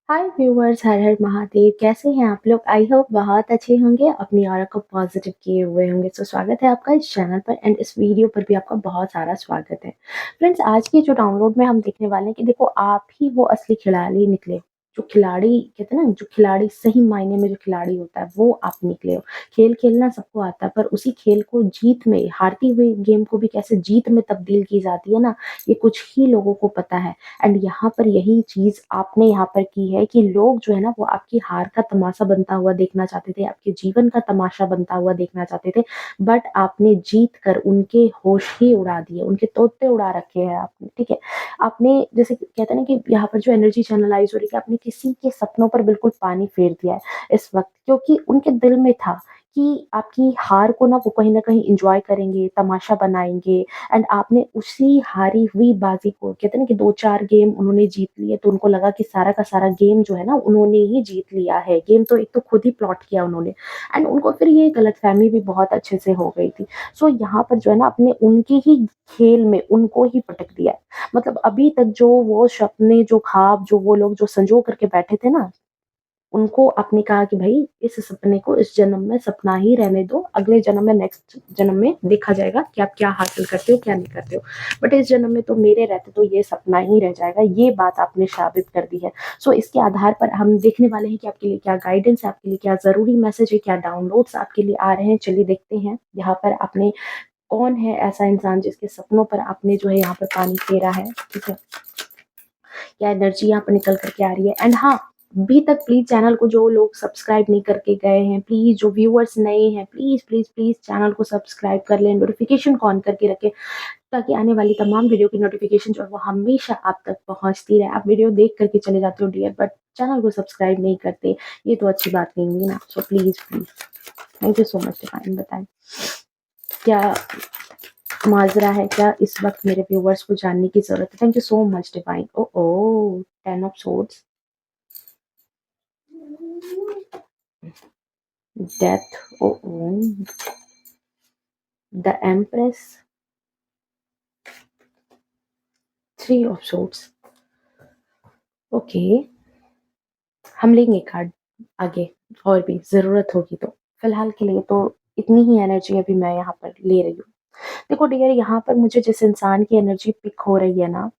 हाय viewers, हर हर महादेव। कैसे हैं आप लोग? आई होप बहुत अच्छे होंगे, अपनी ऑरा को पॉजिटिव किए हुए होंगे। तो स्वागत है आपका इस चैनल पर एंड इस वीडियो पर भी आपका बहुत सारा स्वागत है। फ्रेंड्स, आज की जो डाउनलोड में हम देखने वाले हैं कि देखो, आप ही वो असली खिलाड़ी निकले। जो खिलाड़ी कहते हैं ना, जो खिलाड़ी सही मायने में जो खिलाड़ी होता है वो आप निकले हो। खेल खेलना सबको आता है, पर उसी खेल को जीत में, हारती हुई गेम को भी कैसे जीत में तब्दील की जाती है ना, ये कुछ ही लोगों को पता है। एंड यहाँ पर यही चीज़ आपने यहाँ पर की है कि लोग जो है ना, वो आपकी हार का तमाशा बनता हुआ देखना चाहते थे, आपके जीवन का तमाशा बनता हुआ देखना चाहते थे। बट आपने जीत कर उनके होश ही उड़ा दिए, उनके तोते उड़ा रखे हैं आपने, ठीक है। आपने जैसे कहते हैं ना कि यहाँ पर जो एनर्जी चैनलाइज हो रही है, आपने किसी के सपनों पर बिल्कुल पानी फेर दिया है इस वक्त, क्योंकि उनके दिल में था कि आपकी हार को ना वो कहीं ना कहीं इंजॉय करेंगे, तमाशा बनाएंगे। एंड आपने उसी हारी हुई बाजी को, कहते हैं ना कि 2-4 गेम उन्होंने जीत लिए, तो उनको लगा कि सारा का सारा गेम जो है ना, उन्होंने ही जीत लिया है। गेम तो एक तो खुद ही प्लॉट किया उन्होंने। एंड उनको फिर ये गलतफहमी भी बहुत अच्छे से हो गई थी। सो यहाँ पर जो है ना, अपने उनके ही खेल में उनको ही पटक दिया है। मतलब अभी तक जो वो सपने, जो ख्वाब, जो वो लोग जो संजो करके बैठे थे ना, उनको आपने कहा कि भई इस सपने को इस जन्म में सपना ही रहने दो, अगले जन्म में, नेक्स्ट जन्म में देखा जाएगा कि आप क्या हासिल करते हो, क्या नहीं करते हो। बट इस जन्म में तो मेरे रहते तो ये सपना ही रह जाएगा, ये बात आपने साबित कर दी है। सो इसके आधार पर हम देखने वाले हैं कि आपके लिए क्या गाइडेंस है, आपके लिए क्या ज़रूरी मैसेज है, क्या डाउनलोड्स आपके लिए आ रहे हैं। चलिए देखते हैं यहाँ पर आपने कौन है ऐसा इंसान जिसके सपनों पर आपने जो है यहाँ पर पानी फेरा है, ठीक है। क्या एनर्जी यहाँ पर निकल करके आ रही है। एंड हाँ, अभी तक प्लीज चैनल को जो लोग सब्सक्राइब नहीं करके गए हैं, प्लीज जो व्यूअर्स नए हैं, प्लीज प्लीज प्लीज चैनल को सब्सक्राइब कर लें, नोटिफिकेशन को ऑन करके रखें, ताकि आने वाली तमाम वीडियो की नोटिफिकेशन जो है वो हमेशा आप तक पहुंचती रहे। आप वीडियो देख करके चले जाते हो डियर, बट चैनल को सब्सक्राइब नहीं करते, ये तो अच्छी बात नहीं हुई ना। So please please, thank you so much. Divine बताएं क्या माजरा है, क्या इस वक्त मेरे व्यूवर्स को जानने की जरूरत है। Thank you so much divine. Oh oh, 10 of swords, death, oh oh, the empress, 3 of swords. Okay, हम लेंगे कार्ड आगे, और भी जरूरत होगी तो। फिलहाल के लिए तो इतनी ही एनर्जी अभी मैं यहाँ पर ले रही हूँ। देखो डियर, यहाँ पर मुझे जिस इंसान की एनर्जी पिक हो रही है ना,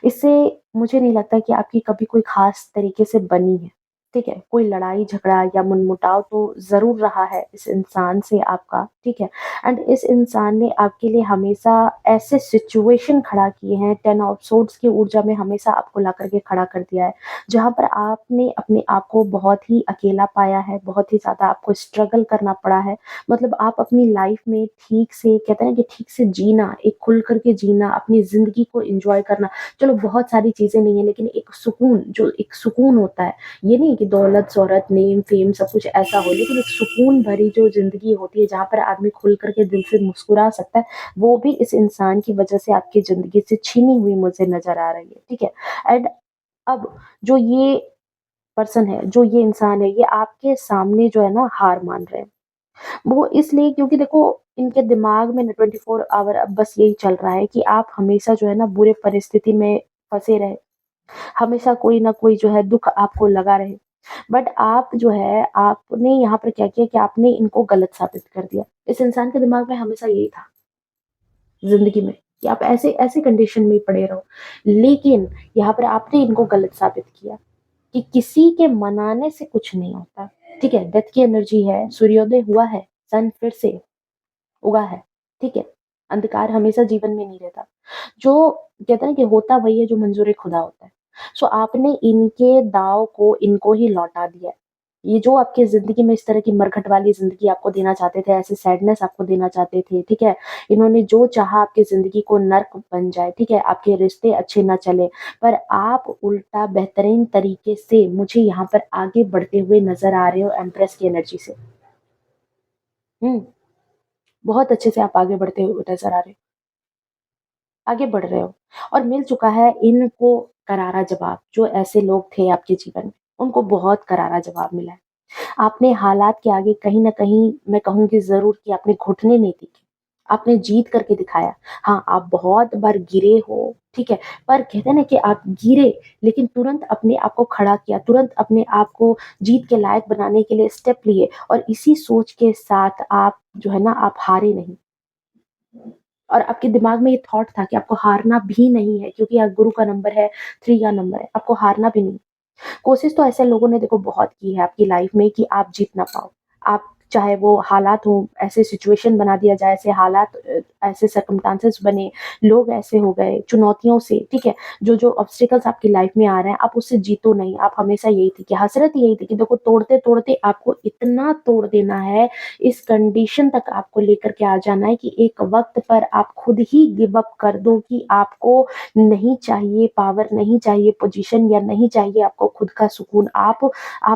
इससे मुझे नहीं लगता कि आपकी कभी कोई खास तरीके से बनी है, ठीक है। कोई लड़ाई झगड़ा या मनमुटाव तो जरूर रहा है इस इंसान से आपका, ठीक है। एंड इस इंसान ने आपके लिए हमेशा ऐसे सिचुएशन खड़ा किए हैं, 10 ऑफ सोर्ड्स की ऊर्जा में हमेशा आपको ला करके खड़ा कर दिया है, जहां पर आपने अपने आप को बहुत ही अकेला पाया है, बहुत ही ज्यादा आपको स्ट्रगल करना पड़ा है। मतलब आप अपनी लाइफ में ठीक से, कहते हैं ना कि ठीक से जीना, एक खुल करके जीना, अपनी जिंदगी को एंजॉय करना, चलो बहुत सारी चीजें नहीं है, लेकिन एक सुकून, जो एक सुकून होता है, ये नहीं कि दौलत शोहरत नेम फेम सब कुछ ऐसा हो, लेकिन एक सुकून भरी जो जिंदगी होती है, जहाँ पर आदमी खुल करके दिल से मुस्कुरा सकता है, वो भी इस इंसान की वजह से आपकी जिंदगी से छीनी हुई मुझे नजर आ रही है, ठीक है। एंड अब जो ये पर्सन है, जो ये इंसान है, ये आपके सामने जो है ना हार मान रहे हैं। वो इसलिए क्योंकि देखो, इनके दिमाग में ना 24 आवर अब बस यही चल रहा है कि आप हमेशा जो है ना बुरे परिस्थिति में फंसे रहे, हमेशा कोई ना कोई जो है दुख आपको लगा रहे। बट आप जो है, आपने यहाँ पर क्या किया कि आपने इनको गलत साबित कर दिया। इस इंसान के दिमाग में हमेशा यही था जिंदगी में कि आप ऐसे ऐसे कंडीशन में ही पड़े रहो, लेकिन यहाँ पर आपने इनको गलत साबित किया कि किसी के मनाने से कुछ नहीं होता, ठीक है। डेथ की एनर्जी है, सूर्योदय हुआ है, सन फिर से उगा है, ठीक है। अंधकार हमेशा जीवन में नहीं रहता। जो कहते हैं ना कि होता वही है जो मंजूर खुदा होता है। सो आपने इनके दाव को इनको ही लौटा दिया है। ये जो आपकी जिंदगी में इस तरह की मरघट वाली जिंदगी आपको देना चाहते थे, ऐसे सैडनेस आपको देना चाहते थे, ठीक है। इन्होंने जो चाहा आपकी जिंदगी को नर्क बन जाए, ठीक है, आपके रिश्ते अच्छे ना चले, पर आप उल्टा बेहतरीन तरीके से मुझे यहाँ पर आगे बढ़ते हुए नजर आ रहे हो एम्प्रेस की एनर्जी से। हम्म, बहुत अच्छे से आप आगे बढ़ते हुए नजर आ रहे हो, आगे बढ़ रहे हो। और मिल चुका है इनको करारा जवाब। जो ऐसे लोग थे आपके जीवन में, उनको बहुत करारा जवाब मिला है। आपने हालात के आगे कहीं ना कहीं, मैं कहूंगी जरूर कि आपने घुटने नहीं दिखे, आपने जीत करके दिखाया। हाँ, आप बहुत बार गिरे हो, ठीक है? पर कहते हैं ना कि आप गिरे, लेकिन तुरंत अपने आप को खड़ा किया, तुरंत अपने आप को जीत के लायक बनाने के लिए स्टेप लिए और इसी सोच के साथ आप जो है ना, आप हारे नहीं। और आपके दिमाग में ये थॉट था कि आपको हारना भी नहीं है क्योंकि गुरु का नंबर है, 3 का नंबर है, आपको हारना भी नहीं। कोशिश तो ऐसे लोगों ने देखो बहुत की है आपकी लाइफ में कि आप जीत ना पाओ। आप चाहे वो हालात हों, ऐसे सिचुएशन बना दिया जाए, ऐसे हालात ऐसे सर्कमस्टांसेस बने, लोग ऐसे हो गए, चुनौतियों से, ठीक है? जो ऑब्स्टिकल्स आपकी लाइफ में आ रहे हैं, आप उससे जीतो नहीं। आप हमेशा यही थी कि हसरत यही थी कि देखो तोड़ते-तोड़ते आपको इतना तोड़ देना है, इस कंडीशन तक आपको लेकर के आ जाना है कि एक वक़्त पर आप खुद ही गिव अप कर दो कि आपको नहीं चाहिए पावर, नहीं चाहिए पोजीशन या नहीं चाहिए आपको खुद का सुकून। आप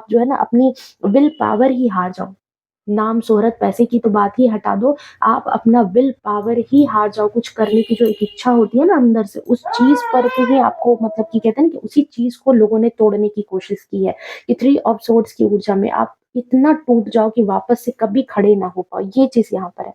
जो है ना अपनी विल पावर ही हार जाओ। नाम, शोहरत, पैसे की तो बात ही हटा दो, आप अपना विल पावर ही हार जाओ। कुछ करने की जो एक इच्छा होती है ना अंदर से, उस चीज़ पर तो ही आपको मतलब कि कहते हैं ना कि उसी चीज़ को लोगों ने तोड़ने की कोशिश की है कि थ्री ऑफ सोर्ड्स की ऊर्जा में आप इतना टूट जाओ कि वापस से कभी खड़े ना हो पाओ। ये चीज़ यहाँ पर है।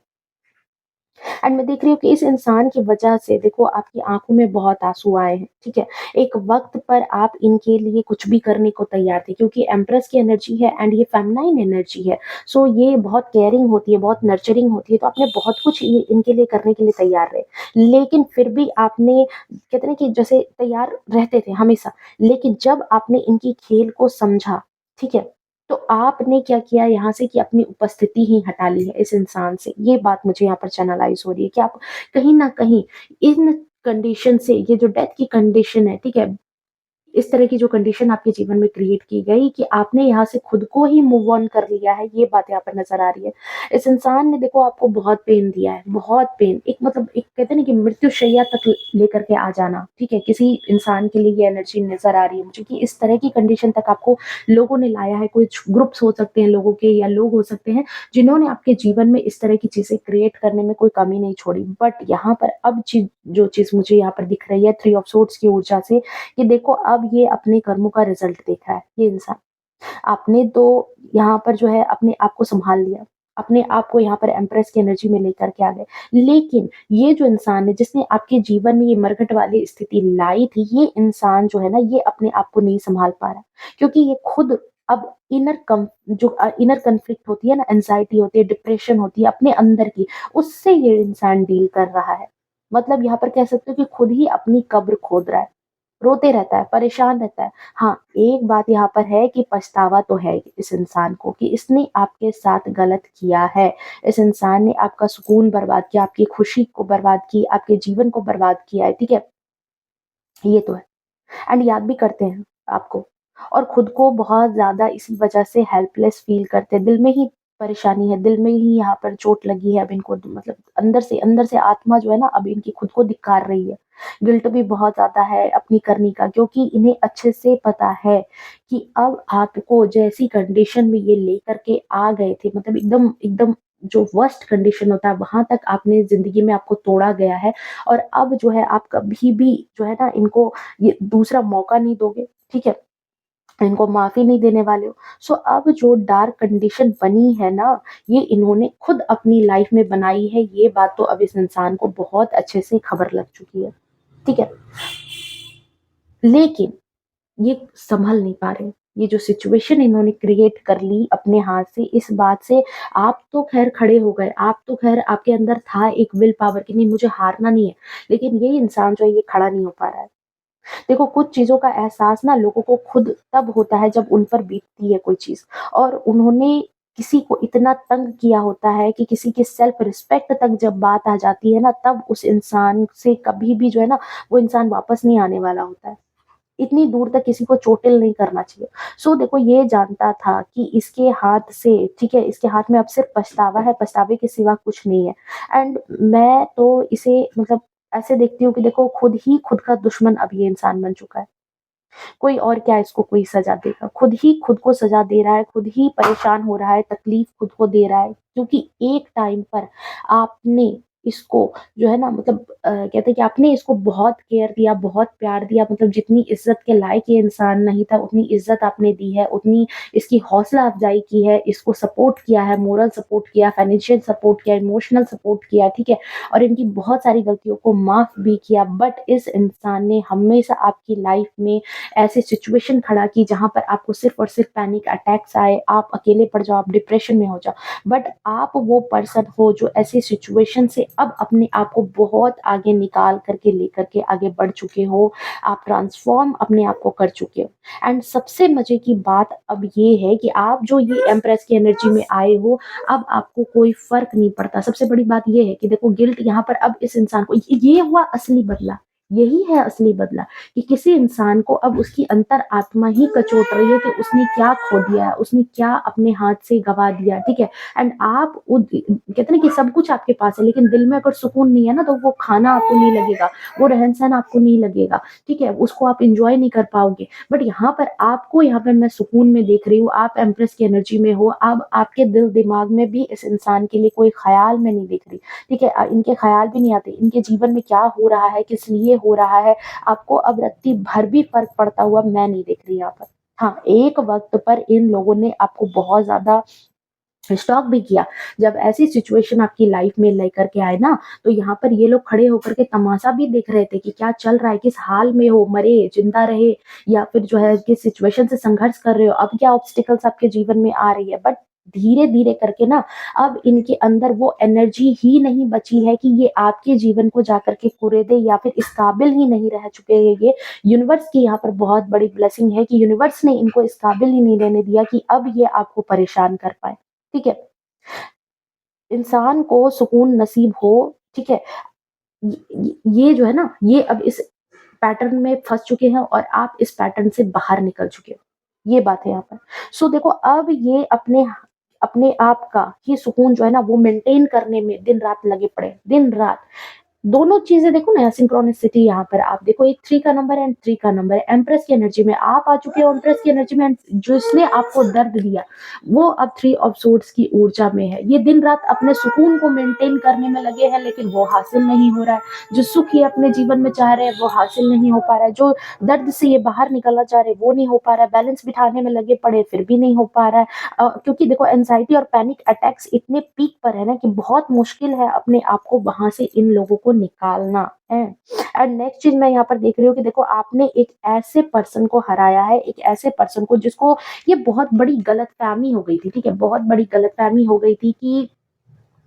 एंड मैं देख रही हूँ कि इस इंसान की वजह से देखो आपकी आँखों में बहुत आँसू आए हैं, ठीक है? एक वक़्त पर आप इनके लिए कुछ भी करने को तैयार थे क्योंकि एम्प्रेस की एनर्जी है एंड ये फेमिनाइन एनर्जी है। सो ये बहुत केयरिंग होती है, बहुत नर्चरिंग होती है, तो आपने बहुत कुछ ये इनके लिए करने के लिए तैयार रहे। लेकिन फिर भी आपने कहते हैं ना कि जैसे तैयार रहते थे हमेशा, लेकिन जब आपने इनकी खेल को समझा, ठीक है? तो आपने क्या किया यहाँ से कि अपनी उपस्थिति ही हटा ली है इस इंसान से। ये बात मुझे यहाँ पर चैनलाइज़ हो रही है कि आप कहीं न कहीं इन कंडीशन से ये जो डेथ की कंडीशन है, ठीक है? इस तरह की जो कंडीशन आपके जीवन में क्रिएट की गई कि आपने यहाँ से खुद को ही मूव ऑन कर लिया है, ये बात यहाँ पर नज़र आ रही है। इस इंसान ने देखो आपको बहुत पेन दिया है, बहुत पेन। एक मतलब एक कहते हैं ना कि मृत्युशैया तक लेकर के आ जाना, ठीक है? किसी इंसान के लिए ये एनर्जी नज़र आ रही है मुझे कि इस तरह की कंडीशन तक आपको लोगों ने लाया है। कुछ ग्रुप्स हो सकते हैं लोगों के या लोग हो सकते हैं, जिन्होंने आपके जीवन में इस तरह की चीज़ें क्रिएट करने में कोई कमी नहीं छोड़ी। बट यहाँ पर अब जो चीज़ मुझे यहाँ पर दिख रही है थ्री ऑफ सोर्ड्स की ऊर्जा से कि देखो अब ये अपने कर्मों का रिजल्ट देख रहा है, ये इंसान। आपने तो यहाँ पर जो है अपने आप को सँभाल लिया, अपने आप को यहाँ पर एम्प्रेस की एनर्जी में लेकर के आ गए। लेकिन ये जो इंसान है जिसने आपके जीवन में ये मरघट वाली स्थिति लाई थी, ये इंसान जो है ना ये अपने आप को नहीं सँभाल पा रहा। क्योंकि ये खुद अब इनर कॉन्फ्लिक्ट होती है ना, एंग्ज़ायटी होती है, डिप्रेशन होती है अपने अंदर की, उससे ये इंसान डील कर रहा है। मतलब यहाँ पर कह सकते हो कि खुद ही अपनी कब्र खोद रहा है। रोते रहता है, परेशान रहता है। हाँ, एक बात यहाँ पर है कि पछतावा तो है इस इंसान को कि इसने आपके साथ गलत किया है। इस इंसान ने आपका सुकून बर्बाद किया, आपकी खुशी को बर्बाद की, आपके जीवन को बर्बाद किया है, ठीक है? ये तो है। एंड याद भी करते हैं आपको और खुद को बहुत ज़्यादा इसी वजह से हेल्पलेस फ़ील करते हैं। दिल में ही परेशानी है, दिल में ही यहाँ पर चोट लगी है अब इनको मतलब अंदर से आत्मा जो है ना अब इनकी खुद को धिक्कार रही है। गिल्ट भी बहुत ज़्यादा है अपनी करनी का क्योंकि इन्हें अच्छे से पता है कि अब आपको जैसी कंडीशन में ये लेकर के आ गए थे मतलब एकदम एकदम जो वर्स्ट कंडीशन होता है वहाँ तक आपने ज़िंदगी में आपको तोड़ा गया है और अब जो है आप कभी भी जो है ना इनको ये दूसरा मौका नहीं दोगे, ठीक है? इनको माफ़ी नहीं देने वाले हो। सो अब जो डार्क कंडीशन बनी है ना, ये इन्होंने खुद अपनी लाइफ़ में बनाई है, ये बात तो अब इस इंसान को बहुत अच्छे से खबर लग चुकी है, ठीक है? लेकिन ये सँभल नहीं पा रहे। ये जो सिचुएशन इन्होंने क्रिएट कर ली अपने हाथ से, इस बात से आप तो ख़ैर खड़े हो गए, आप तो ख़ैर आपके अंदर था एक विल पावर कि नहीं मुझे हारना नहीं है, लेकिन ये इंसान जो है ये खड़ा नहीं हो पा रहा है। देखो कुछ चीज़ों का एहसास ना लोगों को खुद तब होता है जब उन पर बीतती है कोई चीज़ और उन्होंने किसी को इतना तंग किया होता है कि किसी की सेल्फ रिस्पेक्ट तक जब बात आ जाती है ना तब उस इंसान से कभी भी जो है ना वो इंसान वापस नहीं आने वाला होता है। इतनी दूर तक किसी को चोटिल नहीं करना चाहिए। सो देखो ये जानता था कि इसके हाथ से ठीक है, इसके हाथ में अब सिर्फ़ पछतावा है, पछतावे के सिवा कुछ नहीं है। एंड मैं तो इसे मतलब ऐसे देखती हूँ कि देखो खुद ही खुद का दुश्मन अब ये इंसान बन चुका है। कोई और क्या इसको कोई सज़ा देगा। खुद ही खुद को सज़ा दे रहा है, खुद ही परेशान हो रहा है, तकलीफ़ खुद को दे रहा है क्योंकि एक टाइम पर आपने इसको जो है ना मतलब कहते हैं कि आपने इसको बहुत केयर दिया, बहुत प्यार दिया, मतलब जितनी इज़्ज़त के लायक ये इंसान नहीं था, उतनी इज़्ज़त आपने दी है, उतनी इसकी हौसला अफ़ज़ाई की है, इसको सपोर्ट किया है, मोरल सपोर्ट किया, फाइनेंशियल सपोर्ट किया, इमोशनल सपोर्ट किया, ठीक है? और इनकी बहुत सारी गलतियों को माफ़ भी किया, बट इस इंसान ने हमेशा आपकी लाइफ़ में ऐसे सिचुएशन खड़ा की जहाँ पर आपको सिर्फ़ और सिर्फ़ पैनिक अटैक्स आए, आप अकेले पड़ जाओ, आप डिप्रेशन में हो जाओ। बट आप वो पर्सन हो जो ऐसी सिचुएशन से अब अपने आप को बहुत आगे निकाल करके लेकर के आगे बढ़ चुके हो। आप ट्रांसफ़ॉर्म अपने आप को कर चुके हो। एंड सबसे मज़े की बात अब ये है कि आप जो ये एम्प्रेस की एनर्जी में आए हो, अब आपको कोई फ़र्क नहीं पड़ता। सबसे बड़ी बात ये है कि देखो गिल्ट यहाँ पर अब इस इंसान को ये हुआ असली बदला। यही है असली बदला कि किसी इंसान को अब उसकी अंतर आत्मा ही कचोट रही है कि उसने क्या खो दिया है, उसने क्या अपने हाथ से गँवा दिया, ठीक है? एंड आप कहते हैं ना कि सब कुछ आपके पास है लेकिन दिल में अगर सुकून नहीं है ना तो वो खाना आपको नहीं लगेगा, वो रहन-सहन आपको नहीं लगेगा, ठीक है? उसको आप एन्जॉय नहीं कर पाओगे। बट यहाँ पर आपको यहाँ पे मैं सुकून में देख रही हूँ, आप एम्प्रेस की एनर्जी में हो, अब आपके दिल-दिमाग में भी इस इंसान के लिए कोई ख़्याल मैं नहीं देख रही, ठीक है? इनके ख़्याल भी नहीं आते, इनके जीवन में क्या हो रहा है, किस लिए हो रहा है, आपको अब रत्ती भर भी फ़र्क पड़ता हुआ मैं नहीं देख रही यहाँ पर। हाँ, एक वक़्त पर इन लोगों ने आपको बहुत ज़्यादा स्टॉक भी किया। जब ऐसी सिचुएशन आपकी लाइफ़ में लेकर के आए ना, तो यहाँ पर ये लोग खड़े होकर के तमाशा भी देख रहे थे कि क्या चल रहा है, किस हाल में हो, मरे, ज़िंदा रहे या फिर जो है किस सिचुएशन से संघर्ष कर रहे हो, अब क्या ऑब्स्टेकल्स आपके जीवन में आ रही है। बट धीरे-धीरे करके ना अब इनके अंदर वो एनर्जी ही नहीं बची है कि ये आपके जीवन को जाकर के कुरेदे या फिर इस काबिल ही नहीं रह चुके हैं ये। यूनिवर्स की यहाँ पर बहुत बड़ी ब्लेसिंग है कि यूनिवर्स ने इनको इस काबिल ही नहीं रहने दिया कि अब ये आपको परेशान कर पाएँ। ठीक है? इंसान को सुकून नसीब हो, ठीक है? ये जो है ना, ये अब इस पैटर्न में फँस चुके हैं और आप इस पैटर्न से बाहर निकल चुके हो। ये बात है यहाँ पर। सो देखो अब ये अपने आप का ये सुकून जो है ना वो मेंटेन करने में दिन-रात लगे पड़े हैं, दिन-रात। दोनों चीज़ें देखो ना सिंक्रोनिसिटी यहाँ पर आप देखो एक 3 का नंबर है एंड 3 का नंबर है। एम्प्रेस की एनर्जी में आप आ चुके हो एम्प्रेस की एनर्जी में एंड जिसने आपको दर्द दिया, वो अब 3 ऑफ सोर्ड्स की ऊर्जा में है। ये दिन-रात अपने सुकून को मेंटेन करने में लगे हैं लेकिन वो हासिल नहीं हो रहा है। जो सुख ये अपने जीवन में चाह रहे हैं वो हासिल नहीं हो पा रहा है। जो दर्द से ये बाहर निकलना चाह रहे हैं वो नहीं हो पा रहा है। बैलेंस बिठाने में लगे पड़े फिर भी नहीं हो पा रहा है। क्योंकि देखो एंग्ज़ायटी और पैनिक अटैक्स इतने पीक पर है ना कि बहुत मुश्किल है अपने आप को वहाँ से इन लोगों को निकालना है। एंड नेक्स्ट चीज़ मैं यहाँ पर देख रही हूँ कि देखो आपने एक ऐसे पर्सन को हराया है, एक ऐसे पर्सन को जिसको ये बहुत बड़ी गलतफ़हमी हो गई थी, ठीक है? बहुत बड़ी गलतफ़हमी हो गई थी कि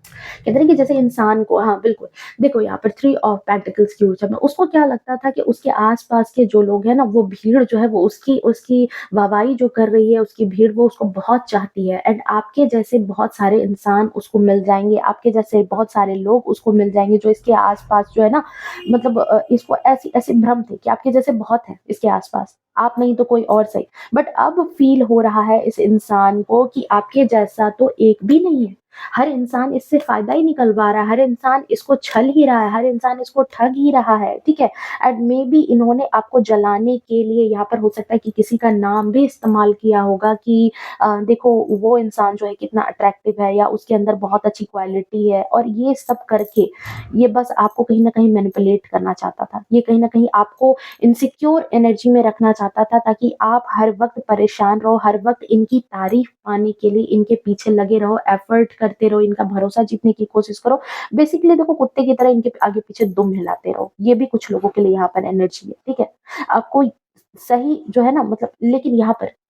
कहते हैं ना कि जैसे इंसान को हाँ, बिल्कुल। देखो यहाँ पर 3 ऑफ पेंटिकल्स की ऊर्जा में उसको क्या लगता था कि उसके आस-पास के जो लोग हैं ना, वो भीड़ जो है वो उसकी उसकी वाहवाही जो कर रही है, उसकी भीड़ वो उसको बहुत चाहती है एंड आपके जैसे बहुत सारे इंसान उसको मिल जाएँगे, आपके जैसे बहुत सारे लोग उसको मिल जाएँगे जो इसके आस-पास जो है ना मतलब इसको ऐसी ऐसे भ्रम थे कि आपके जैसे बहुत हैं इसके आस-पास, आप नहीं तो कोई और सही। बट अब फ़ील हो रहा है इस इंसान को कि आपके जैसा तो एक भी नहीं है। हर इंसान इससे फ़ायदा ही निकलवा रहा है, हर इंसान इसको छल ही रहा है, हर इंसान इसको ठग ही रहा है, ठीक है? एंड मेबी इन्होंने आपको जलाने के लिए यहाँ पर हो सकता है कि किसी का नाम भी इस्तेमाल किया होगा कि देखो वो इंसान जो है कितना अट्रैक्टिव है या उसके अंदर बहुत अच्छी क्वालिटी है और ये सब करके ये बस आपको कहीं न कहीं मैनिपुलेट करना चाहता था। ये कहीं न कहीं आपको इनसिक्योर एनर्जी में रखना चाहता था ताकि आप हर वक़्त परेशान रहो, हर वक़्त इनकी तारीफ़ पाने के लिए इनके पीछे लगे रहो, एफ़र्ट करते रहो, इनका भरोसा जीतने की कोशिश करो। बेसिकली देखो कुत्ते की तरह इनके आगे-पीछे दुम हिलाते रहो। ये भी कुछ लोगों के लिए यहाँ पर एनर्जी है, ठीक है? कोई सही जो है ना मतलब लेकिन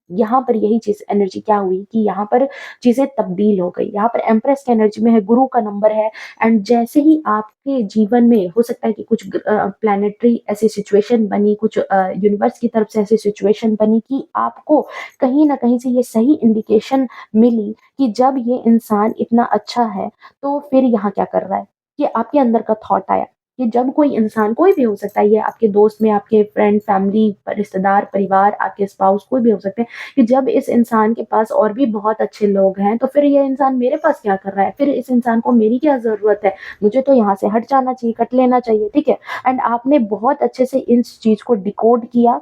यहाँ पर यही चीज़ एनर्जी क्या हुई कि यहाँ पर चीज़ें तब्दील हो गई। यहाँ पर एम्प्रेस की एनर्जी में है, गुरु का नंबर है एंड जैसे ही आपके जीवन में हो सकता है कि कुछ प्लैनेटरी ऐसी सिचुएशन बनी, कुछ यूनिवर्स की तरफ से ऐसी सिचुएशन बनी कि आपको कहीं न कहीं से ये सही इंडिकेशन मिली कि जब ये इंसान इतना अच्छा है, तो फिर यहाँ क्या कर रहा है? ये आपके अंदर का थॉट आया कि जब कोई इंसान कोई भी हो सकता है, ये आपके दोस्त में, आपके फ्रेंड, फैमिली, रिश्तेदार, परिवार, आपके स्पाउस कोई भी हो सकते हैं, कि जब इस इंसान के पास और भी बहुत अच्छे लोग हैं, तो फिर ये इंसान मेरे पास क्या कर रहा है? फिर इस इंसान को मेरी क्या ज़रूरत है? मुझे तो यहाँ से हट जाना चाहिए, कट लेना चाहिए, ठीक है? एंड आपने बहुत अच्छे से इस चीज़ को डिकोड किया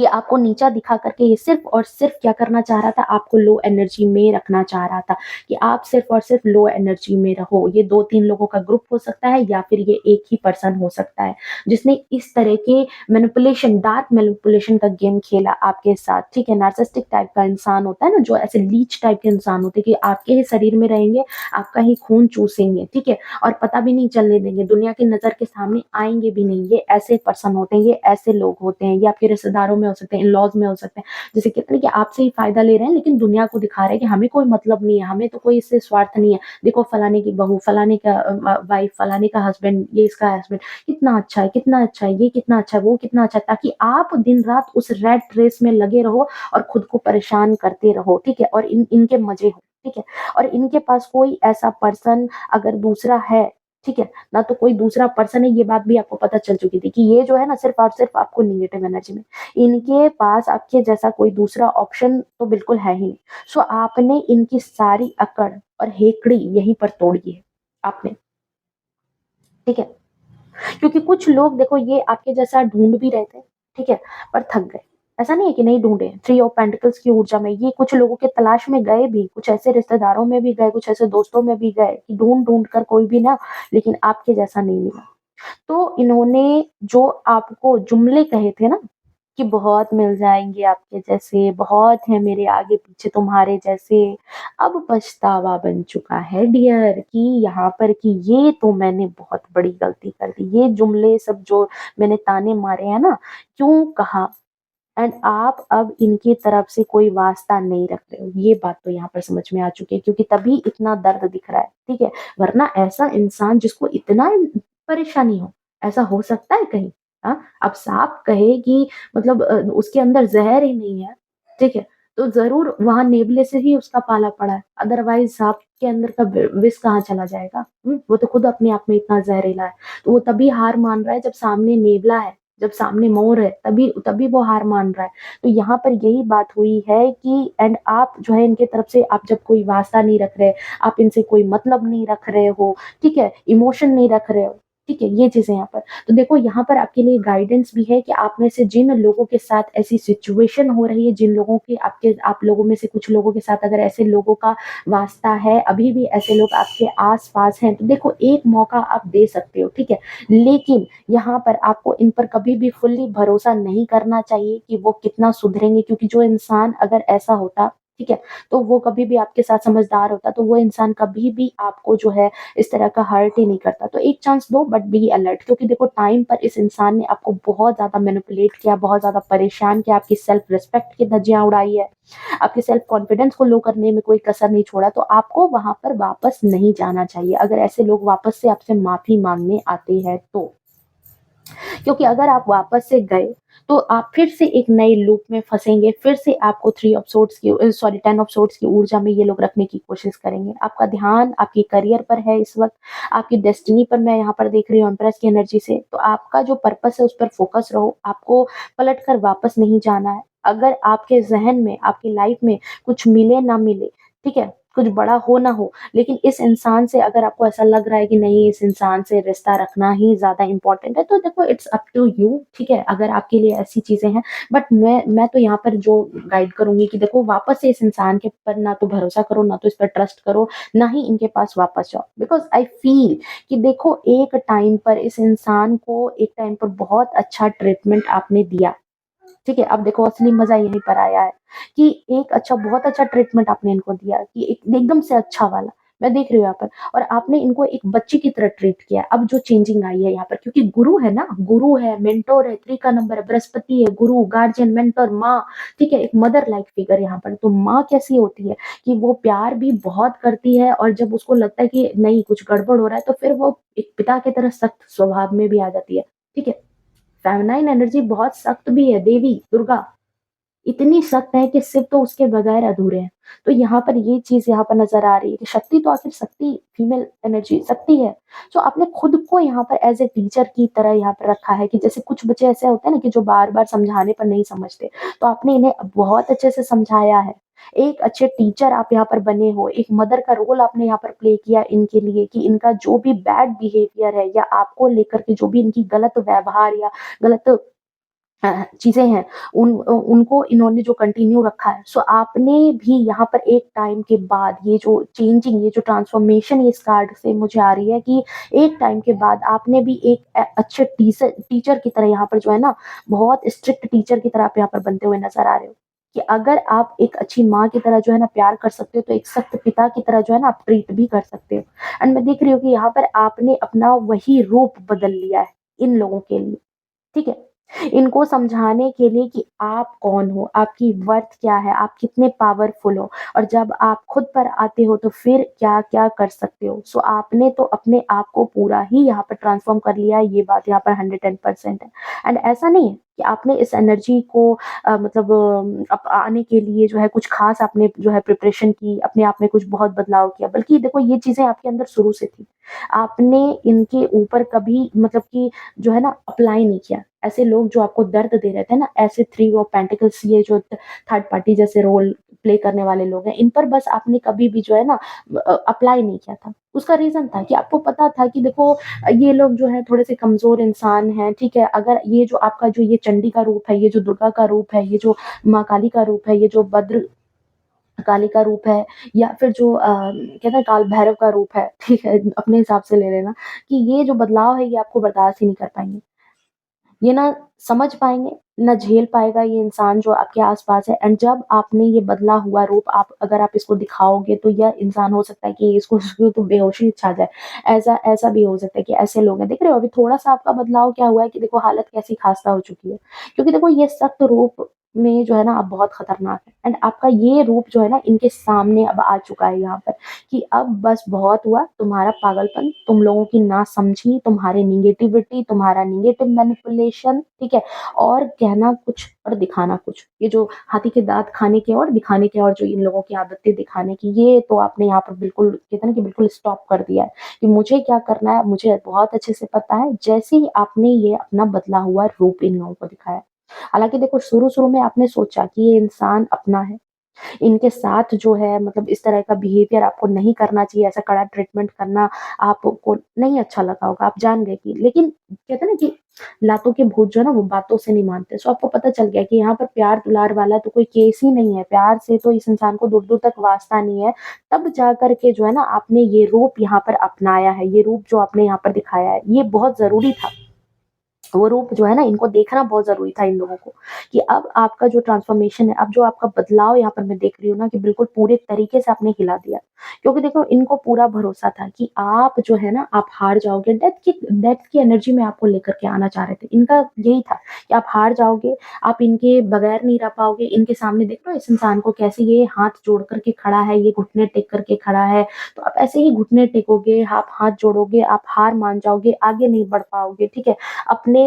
कि आपको नीचा दिखा करके ये सिर्फ़ और सिर्फ़ क्या करना चाह रहा था, आपको लो एनर्जी में रखना चाह रहा था, कि आप सिर्फ़ और सिर्फ़ लो एनर्जी में रहो। ये 2-3 लोगों का ग्रुप हो सकता है या फिर ये एक ही पर्सन हो सकता है, जिसने इस तरह के मैनिपुलेशन, डार्क मैनिपुलेशन का गेम खेला आपके साथ, ठीक है? नार्सिसिस्टिक टाइप का इंसान होता है ना, जो ऐसे लीच टाइप के इंसान होते हैं कि आपके ही शरीर में रहेंगे, आपका ही खून चूसेंगे, ठीक है? और पता भी नहीं चलने देंगे, दुनिया की नज़र के सामने आएँगे भी नहीं। ये ऐसे पर्सन होते हैं, ये ऐसे लोग होते हैं, ये आपके रिश्तेदारों में हो सकते हैं, इन-लॉज़ में हो सकते हैं। जैसे कहते हैं कि आपसे ही फ़ायदा ले रहे हैं, लेकिन दुनिया को दिखा रहे हैं कि हमें कोई मतलब नहीं है, हमें तो कोई इससे स्वार्थ नहीं है। देखो फलाने की बहू, फलाने का वाइफ़, फलाने का हस्बैंड, ये इसका हस्बैंड कितना अच्छा है, कितना अच्छा है, ये कितना अच्छा है, वो कितना अच्छा है, ताकि आप दिन-रात उस रैट रेस में लगे रहो और खुद को परेशान करते रहो, ठीक है? और इनके मज़े हो, ठीक है? और इनके पास कोई ऐसा पर्सन अगर दूसरा है, ठीक है? ना तो कोई दूसरा पर्सन है, ये बात भी आपको पता चल चुकी थी कि ये जो है ना सिर्फ़ और सिर्फ़ आपको नेगेटिव एनर्जी में, इनके पास आपके जैसा कोई दूसरा ऑप्शन तो बिल्कुल है ही नहीं। सो आपने इनकी सारी अकड़ और हेकड़ी यहीं पर तोड़ी है, आपने, ठीक है? क्योंकि कुछ लोग देखो ये आपके जैसा ढूँढ भी रहे थे, ठीक है? पर थक गए। ऐसा नहीं है कि नहीं ढूँढे, थ्री ऑफ पेंटिकल्स की ऊर्जा में ये कुछ लोगों के तलाश में गए भी, कुछ ऐसे रिश्तेदारों में भी गए, कुछ ऐसे दोस्तों में भी गए कि ढूँढ-ढूँढ कर कोई भी ना, लेकिन आपके जैसा नहीं मिला। तो इन्होंने जो आपको जुमले कहे थे ना कि बहुत मिल जाएँगे आपके जैसे, बहुत हैं मेरे आगे-पीछे तुम्हारे जैसे। अब पछतावा बन चुका है डियर कि यहाँ पर कि ये तो मैंने बहुत बड़ी गलती कर दी। ये जुमले सब जो मैंने ताने मारे हैं ना, क्यों कहा? एंड आप अब इनकी तरफ से कोई वास्ता नहीं रख रहे हो। ये बात तो यहाँ पर समझ में आ चुकी है क्योंकि तभी इतना दर्द दिख रहा है, ठीक है? वरना ऐसा इंसान जिसको इतना परेशानी हो, ऐसा हो सकता है कहीं? हाँ? अब साँप कहे कि मतलब उसके अंदर ज़हर ही नहीं है, ठीक है? तो ज़रूर वहाँ नेवले से ही उसका पाला पड़ा है, अदरवाइज़ साँप के अंदर का विष कहाँ चला जाएगा? वो तो खुद अपने आप में इतना ज़हरीला है। तो वो तभी हार मान रहा है जब सामने नेवला है, जब सामने मोर है, तभी तभी वो हार मान रहा है। तो यहाँ पर यही बात हुई है कि एंड आप जो है इनके तरफ से आप जब कोई वास्ता नहीं रख रहे, आप इनसे कोई मतलब नहीं रख रहे हो, ठीक है? इमोशन नहीं रख रहे हो, ठीक है? ये चीज़ें यहाँ पर। तो देखो यहाँ पर आपके लिए गाइडेंस भी है कि आप में से जिन लोगों के साथ ऐसी सिचुएशन हो रही है, जिन लोगों के आप लोगों में से कुछ लोगों के साथ अगर ऐसे लोगों का वास्ता है, अभी भी ऐसे लोग आपके आस-पास हैं, तो देखो एक मौका आप दे सकते हो, ठीक है? लेकिन यहाँ पर आपको इन पर कभी भी फुल्ली भरोसा नहीं करना चाहिए कि वो कितना सुधरेंगे क्योंकि जो इंसान अगर ऐसा होता, ठीक है? तो वो कभी भी आपके साथ समझदार होता, तो वो इंसान कभी भी आपको जो है इस तरह का हर्ट ही नहीं करता। तो एक चांस दो बट बी अलर्ट क्योंकि देखो टाइम पर इस इंसान ने आपको बहुत ज़्यादा मैनिपुलेट किया, बहुत ज़्यादा परेशान किया, आपकी सेल्फ रिस्पेक्ट की धज्जियाँ उड़ाई है, आपके सेल्फ कॉन्फिडेंस को लो करने में कोई कसर नहीं छोड़ा, तो आपको वहाँ पर वापस नहीं जाना चाहिए। अगर ऐसे लोग वापस से आपसे माफ़ी माँगने आते हैं तो। क्योंकि अगर आप वापस से गए, तो आप फिर से एक नए लूप में फँसेंगे, फिर से आपको 3 ऑफ सोर्ड्स की सॉरी 10 ऑफ सोर्ड्स की ऊर्जा में ये लोग रखने की कोशिश करेंगे। आपका ध्यान आपके करियर पर है इस वक़्त, आपकी डेस्टिनी पर मैं यहाँ पर देख रही हूँ एम्प्रेस की एनर्जी से, तो आपका जो पर्पस है उस पर फ़ोकस रहो, आपको पलट कर वापस नहीं जाना है। अगर आपके ज़हन में, आपकी लाइफ़ में कुछ मिले ना मिले, ठीक है? कुछ बड़ा हो ना हो, लेकिन इस इंसान से अगर आपको ऐसा लग रहा है कि नहीं इस इंसान से रिश्ता रखना ही ज़्यादा इम्पोर्टेंट है, तो देखो इट्स अप टू यू ठीक है? अगर आपके लिए ऐसी चीज़ें हैं बट मैं तो यहाँ पर जो गाइड करूँगी कि देखो वापस से इस इंसान के पर ना तो भरोसा करो, ना तो इस पर ट्रस्ट करो, ना ही इनके पास वापस जाओ। बिकॉज़ आई फ़ील कि देखो एक टाइम पर इस इंसान को एक टाइम पर बहुत अच्छा ट्रीटमेंट आपने दिया। ठीक है, अब देखो असली मज़ा यहीं पर आया है कि एक अच्छा बहुत अच्छा ट्रीटमेंट आपने इनको दिया कि एक एकदम से अच्छा वाला। मैं देख रही हूँ यहाँ पर और आपने इनको एक बच्चे की तरह ट्रीट किया। अब जो चेंजिंग आई है यहाँ पर क्योंकि गुरु है ना, गुरु है, मेंटर है, 3 का नंबर है, बृहस्पति है, गुरु, गार्डियन, मेंटर, माँ, ठीक है? एक मदर लाइक फिगर यहाँ पर। तो माँ कैसी होती है कि वो प्यार भी बहुत करती है और जब उसको लगता है कि नहीं कुछ गड़बड़ हो रहा है, तो फिर वो एक पिता की तरह सख्त स्वभाव में भी आ जाती है। ठीक है? फेमिनाइन एनर्जी बहुत सख्त भी है, देवी, दुर्गा, इतनी सख्त है कि शिव तो उसके बगैर अधूरे हैं। तो यहाँ पर ये चीज़ यहाँ पर नज़र आ रही है कि शक्ति तो आखिर शक्ति फीमेल एनर्जी शक्ति है। तो आपने खुद को यहाँ पर एज़ ए टीचर की तरह यहाँ पर रखा है कि जैसे कुछ बच्चे ऐसे होते हैं ना कि जो बार-बार समझाने पर नहीं समझते, तो आपने इन्हें बहुत अच्छे से समझाया है। एक अच्छे टीचर आप यहाँ पर बने हो, एक मदर का रोल आपने यहाँ पर प्ले किया इनके लिए कि इनका जो भी बैड बिहेवियर है या आपको लेकर के जो भी इनकी गलत व्यवहार या गलत चीज़ें हैं, उनको इन्होंने जो कंटिन्यू रखा है। सो आपने भी यहाँ पर एक टाइम के बाद ये जो चेंजिंग, ये जो ट्रांसफ़ॉर्मेशन इस कार्ड से मुझे आ रही है कि एक टाइम के बाद आपने भी एक अच्छे टीचर टीचर की तरह यहाँ पर जो है ना, बहुत स्ट्रिक्ट टीचर की तरह आप यहाँ पर बनते हुए नज़र आ रहे हो। कि अगर आप एक अच्छी माँ की तरह जो है ना प्यार कर सकते हो, तो एक सख्त पिता की तरह जो है ना आप ट्रीट भी कर सकते हो। एंड मैं देख रही हूँ कि यहाँ पर आपने अपना वही रूप बदल लिया है, इन लोगों के लिए। ठीक है? इनको समझाने के लिए कि आप कौन हो, आपकी वर्थ क्या है, आप कितने पावरफुल हो और जब आप खुद पर आते हो तो फिर क्या-क्या कर सकते हो। सो आपने तो अपने आप को पूरा ही यहाँ पर ट्रांसफ़ॉर्म कर लिया है, ये बात यहाँ पर 110% है। एंड ऐसा नहीं है कि आपने इस एनर्जी को मतलब आने के लिए जो है कुछ ख़ास आपने जो है प्रिपरेशन की, अपने आप में कुछ बहुत बदलाव किया, बल्कि देखो ये चीज़ें आपके अंदर शुरू से थी। आपने इनके ऊपर कभी मतलब कि जो है ना अप्लाई नहीं किया। ऐसे लोग जो आपको दर्द दे रहे थे ना, ऐसे थ्री ऑफ पेंटिकल्स ये जो थर्ड पार्टी जैसे रोल प्ले करने वाले लोग हैं, इन पर बस आपने कभी भी जो है ना अप्लाई नहीं किया था। उसका रीज़न था कि आपको पता था कि देखो ये लोग जो हैं थोड़े-से कमज़ोर इंसान हैं, ठीक है? अगर ये जो आपका जो ये चंडी का रूप है, ये जो दुर्गा का रूप है, ये जो माँ काली का रूप है, ये जो भद्र काली का रूप है या फिर जो कहते हैं काल भैरव का रूप है, ठीक है? अपने हिसाब से ले लेना कि ये जो बदलाव है ये आपको बर्दाश्त ही नहीं कर पाएँगे। ये ना समझ पाएँगे, ना झेल पाएगा ये इंसान जो आपके आस-पास है एंड जब आपने ये बदला हुआ रूप आप अगर आप इसको दिखाओगे तो यह इंसान हो सकता है कि इसको इसको तो बेहोशी छा जाए। ऐसा ऐसा भी हो सकता है कि ऐसे लोग हैं। देख रहे हो अभी थोड़ा-सा आपका बदलाव क्या हुआ है कि देखो हालत कैसी ख़ास्ता हो चुकी है। क्योंकि देखो ये सख्त रूप में जो है ना आप बहुत खतरनाक हैं एंड आपका ये रूप जो है ना इनके सामने अब आ चुका है यहाँ पर। कि अब बस बहुत हुआ, तुम्हारा पागलपन, तुम लोगों की नासमझी, तुम्हारी नेगेटिविटी, तुम्हारा नेगेटिव मैनिपुलेशन, ठीक है? और कहना कुछ और दिखाना कुछ। ये जो हाथी के दाँत खाने के और दिखाने के और जो इन लोगों की आदतें दिखाने की, ये तो आपने यहाँ पर बिल्कुल कहते हैं ना कि बिल्कुल स्टॉप कर दिया है, कि मुझे क्या करना है, मुझे बहुत अच्छे से पता है। जैसे ही आपने ये अपना बदला हुआ रूप इन लोगों को दिखाया। हालाँकि देखो शुरू-शुरू में आपने सोचा कि ये इंसान अपना है। इनके साथ जो है मतलब इस तरह का बिहेवियर आपको नहीं करना चाहिए, ऐसा कड़ा ट्रीटमेंट करना आपको नहीं अच्छा लगा होगा, आप जान गए कि लेकिन कहते हैं ना कि लातों के भूत जो है ना वो बातों से नहीं मानते। सो आपको पता चल गया कि यहाँ पर प्यार-दुलार वाला तो कोई केस ही नहीं है, प्यार से तो इस इंसान को दूर-दूर तक वास्ता नहीं है। तब जा कर के जो है ना आपने ये रूप यहाँ पर अपनाया है, ये रूप जो आपने यहाँ पर दिखाया है, ये बहुत ज़रूरी था। वो रूप जो है ना इनको देखना बहुत ज़रूरी था इन लोगों को, कि अब आपका जो ट्रांसफ़ॉर्मेशन है, अब जो आपका बदलाव यहाँ पर मैं देख रही हूँ ना कि बिल्कुल पूरे तरीके से आपने हिला दिया। क्योंकि देखो इनको पूरा भरोसा था कि आप जो है ना आप हार जाओगे, डेथ की एनर्जी में आपको लेकर के आना चाह रहे थे। इनका यही था कि आप हार जाओगे, आप इनके बगैर नहीं रह पाओगे, इनके सामने देख लो इस इंसान को कैसे ये हाथ जोड़ कर के खड़ा है, ये घुटने टेक करके खड़ा है, तो आप ऐसे ही घुटने टेकोगे, आप हाथ जोड़ोगे, आप हार मान जाओगे, आगे नहीं बढ़ पाओगे, ठीक है? अपने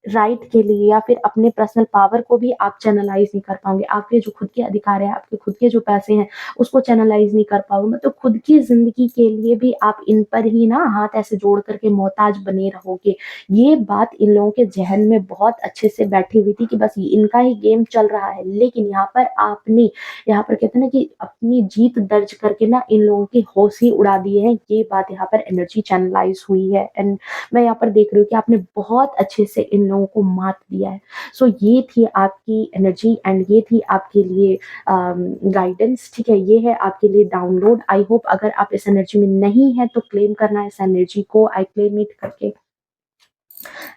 राइट के लिए या फिर अपने पर्सनल पावर को भी आप चैनलाइज़ नहीं कर पाओगे। आपके जो खुद के अधिकार हैं, आपके खुद के जो पैसे हैं, उसको चैनलाइज़ नहीं कर पाओगे। मतलब खुद की ज़िंदगी के लिए भी आप इन पर ही ना हाथ ऐसे जोड़ कर के मोहताज बने रहोगे। ये बात इन लोगों के ज़हन में बहुत अच्छे से बैठी हुई थी कि बस ये इनका ही गेम चल रहा है। लेकिन यहाँ पर आपने यहाँ पर कहते हैं ना कि अपनी जीत दर्ज करके ना इन लोगों की होश ही उड़ा दिए हैं। ये बात यहाँ पर एनर्जी चैनलाइज़ हुई है एंड मैं यहाँ पर देख रही हूँ कि आपने बहुत अच्छे से इन लोगों को मात दिया है। सो ये थी आपकी एनर्जी एंड ये थी आपके लिए गाइडेंस, ठीक है? ये है आपके लिए डाउनलोड। आई होप अगर आप इस एनर्जी में नहीं हैं तो क्लेम करना इस एनर्जी को, आई क्लेम इट करके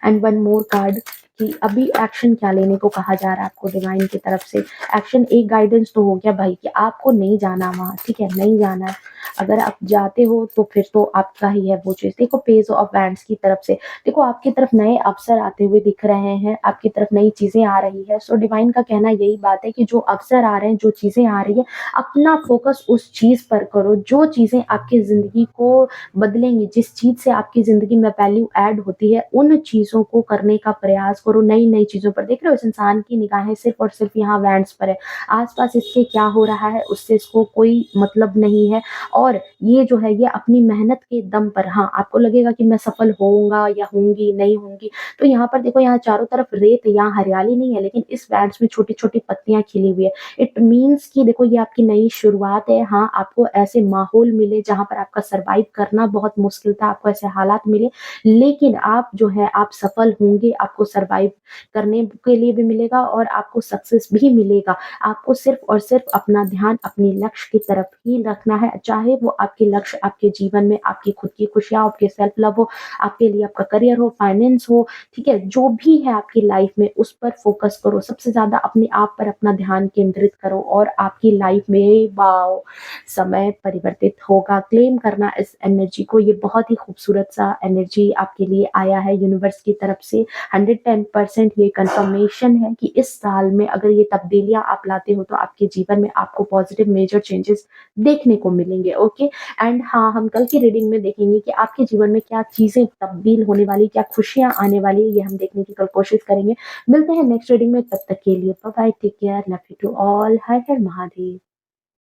एंड वन मोर कार्ड कि अभी एक्शन क्या लेने को कहा जा रहा है आपको डिवाइन की तरफ से। एक्शन एक गाइडेंस तो हो गया भाई कि आपको नहीं जाना वहाँ, ठीक है? नहीं जाना है। अगर आप जाते हो तो फिर तो आपका ही है वो चीज़। देखो पेज ऑफ वैंड्स की तरफ से, देखो आपकी तरफ नए अवसर आते हुए दिख रहे हैं, आपकी तरफ नई चीज़ें आ रही है। सो डिवाइन का कहना यही बात है कि जो अवसर आ रहे हैं, जो चीज़ें आ रही हैं, अपना फ़ोकस उस चीज़ पर करो, जो चीज़ें आपकी ज़िंदगी को बदलेंगी, जिस चीज़ से आपकी ज़िंदगी में वैल्यू ऐड होती है, उन चीज़ों को करने का प्रयास करो, नई-नई चीज़ों पर। देख रहे हो इस इंसान की निगाहें सिर्फ़ और सिर्फ़ यहाँ वैंड्स पर है। आस-पास इसके क्या हो रहा है, उससे इसको कोई मतलब नहीं है और ये जो है, ये अपनी मेहनत के दम पर हाँ, आपको लगेगा कि मैं सफल होऊँगा या होंगी, नहीं होंगी, तो यहाँ पर देखो यहाँ चारों तरफ रेत या हरियाली नहीं है, लेकिन इस वैंड्स में छोटी-छोटी पत्तियाँ खिली हुई है। इट मीन्स कि देखो ये आपकी नई शुरुआत है। हाँ, आपको ऐसे माहौल मिले जहाँ पर आपका सर्वाइव करना बहुत मुश्किल था, आपको ऐसे हालात मिले, लेकिन आप जो है आप सफल होंगे, आपको सर्वाइव सर्वाइव करने के लिए भी मिलेगा और आपको सक्सेस भी मिलेगा। आपको सिर्फ़ और सिर्फ़ अपना ध्यान अपने लक्ष्य की तरफ ही रखना है, चाहे वो आपके लक्ष्य आपके जीवन में आपकी खुद की खुशियाँ, आपके सेल्फ लव हो, आपके लिए आपका करियर हो, फाइनेंस हो, ठीक है? जो भी है आपकी लाइफ़ में उस पर फ़ोकस करो, सबसे ज़्यादा अपने आप पर अपना ध्यान केंद्रित करो और आपकी लाइफ़ में वाओ! समय परिवर्तित होगा। क्लेम करना इस एनर्जी को, ये बहुत ही खूबसूरत-सा एनर्जी आपके लिए आया है यूनिवर्स की तरफ से। 110% ये कन्फर्मेशन है कि इस साल में अगर ये तब्दीलियाँ आप लाते हो तो आपके जीवन में आपको पॉज़िटिव मेजर चेंजेस देखने को मिलेंगे, ओके? एंड हाँ, हम कल की रीडिंग में देखेंगे कि आपके जीवन में क्या चीज़ें तब्दील होने वाली, क्या खुशियाँ आने वाली है, ये हम देखने की कल कोशिश करेंगे। मिलते हैं नेक्स्ट रीडिंग में, तब तक के लिए bye bye, take care, love you to all, हर हर महादेव।